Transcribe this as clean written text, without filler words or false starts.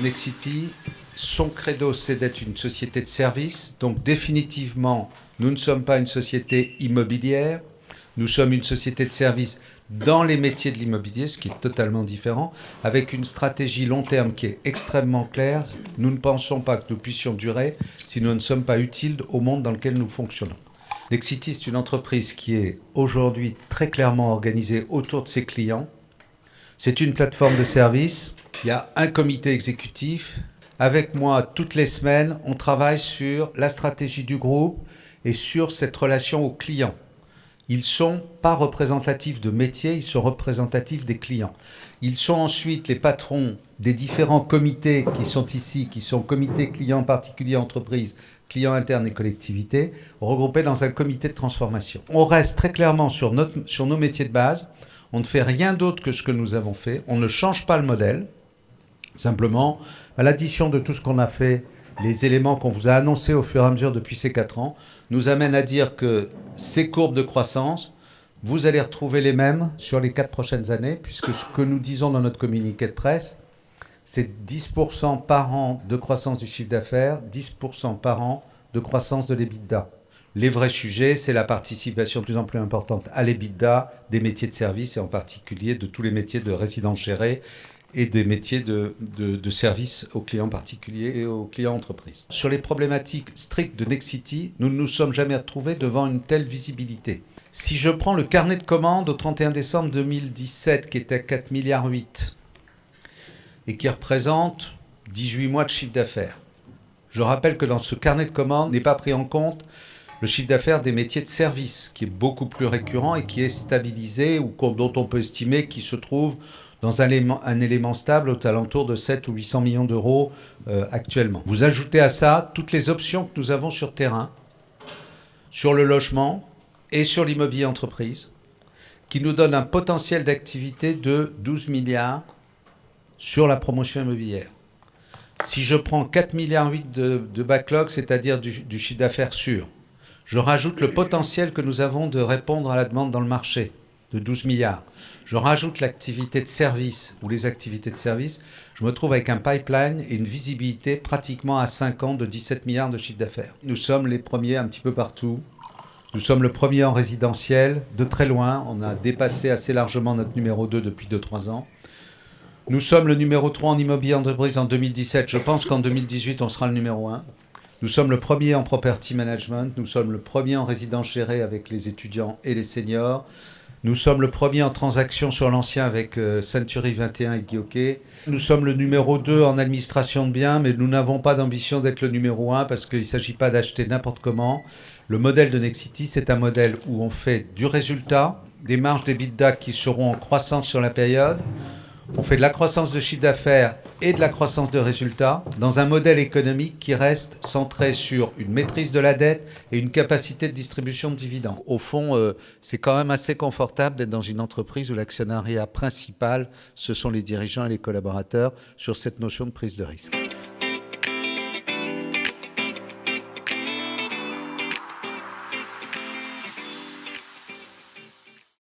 Nexity, son credo, c'est d'être une société de service. Donc définitivement, nous ne sommes pas une société immobilière. Nous sommes une société de service dans les métiers de l'immobilier, ce qui est totalement différent, avec une stratégie long terme qui est extrêmement claire. Nous ne pensons pas que nous puissions durer si nous ne sommes pas utiles au monde dans lequel nous fonctionnons. Nexity, c'est une entreprise qui est aujourd'hui très clairement organisée autour de ses clients. C'est une plateforme de service. Il y a un comité exécutif. Avec moi, toutes les semaines, on travaille sur la stratégie du groupe et sur cette relation aux clients. Ils ne sont pas représentatifs de métier, ils sont représentatifs des clients. Ils sont ensuite les patrons des différents comités qui sont ici, qui sont comités clients particuliers entreprises, clients internes et collectivités, regroupés dans un comité de transformation. On reste très clairement sur nos métiers de base. On ne fait rien d'autre que ce que nous avons fait. On ne change pas le modèle. Simplement, à l'addition de tout ce qu'on a fait, les éléments qu'on vous a annoncés au fur et à mesure depuis ces 4 ans, nous amènent à dire que ces courbes de croissance, vous allez retrouver les mêmes sur les 4 prochaines années, puisque ce que nous disons dans notre communiqué de presse, c'est 10% par an de croissance du chiffre d'affaires, 10% par an de croissance de l'EBITDA. Les vrais sujets, c'est la participation de plus en plus importante à l'EBITDA des métiers de service, et en particulier de tous les métiers de résidence gérée et des métiers de service aux clients particuliers et aux clients entreprises. Sur les problématiques strictes de Nexity, nous ne nous sommes jamais retrouvés devant une telle visibilité. Si je prends le carnet de commandes au 31 décembre 2017, qui était à 4,8 milliards et qui représente 18 mois de chiffre d'affaires, je rappelle que dans ce carnet de commandes n'est pas pris en compte le chiffre d'affaires des métiers de service, qui est beaucoup plus récurrent et qui est stabilisé, ou dont on peut estimer qu'il se trouve dans un élément stable aux alentours de 7 ou 800 millions d'euros actuellement. Vous ajoutez à ça toutes les options que nous avons sur terrain, sur le logement et sur l'immobilier entreprise, qui nous donnent un potentiel d'activité de 12 milliards sur la promotion immobilière. Si je prends 4,8 milliards de backlog, c'est-à-dire du chiffre d'affaires sûr, je rajoute le potentiel que nous avons de répondre à la demande dans le marché, de 12 milliards. Je rajoute l'activité de service ou les activités de service, je me trouve avec un pipeline et une visibilité pratiquement à 5 ans de 17 milliards de chiffre d'affaires. Nous sommes les premiers un petit peu partout. Nous sommes le premier en résidentiel, de très loin. On a dépassé assez largement notre numéro 2 depuis 2-3 ans. Nous sommes le numéro 3 en immobilier entreprise en 2017. Je pense qu'en 2018, on sera le numéro 1. Nous sommes le premier en property management. Nous sommes le premier en résidence gérée avec les étudiants et les seniors. Nous sommes le premier en transaction sur l'ancien avec Century 21 et Guy. Nous sommes le numéro 2 en administration de biens, mais nous n'avons pas d'ambition d'être le numéro 1 parce qu'il ne s'agit pas d'acheter n'importe comment. Le modèle de Nexity, c'est un modèle où on fait du résultat, des marges d'EBITDA qui seront en croissance sur la période. On fait de la croissance de chiffre d'affaires et de la croissance de résultats dans un modèle économique qui reste centré sur une maîtrise de la dette et une capacité de distribution de dividendes. Au fond, c'est quand même assez confortable d'être dans une entreprise où l'actionnariat principal, ce sont les dirigeants et les collaborateurs sur cette notion de prise de risque.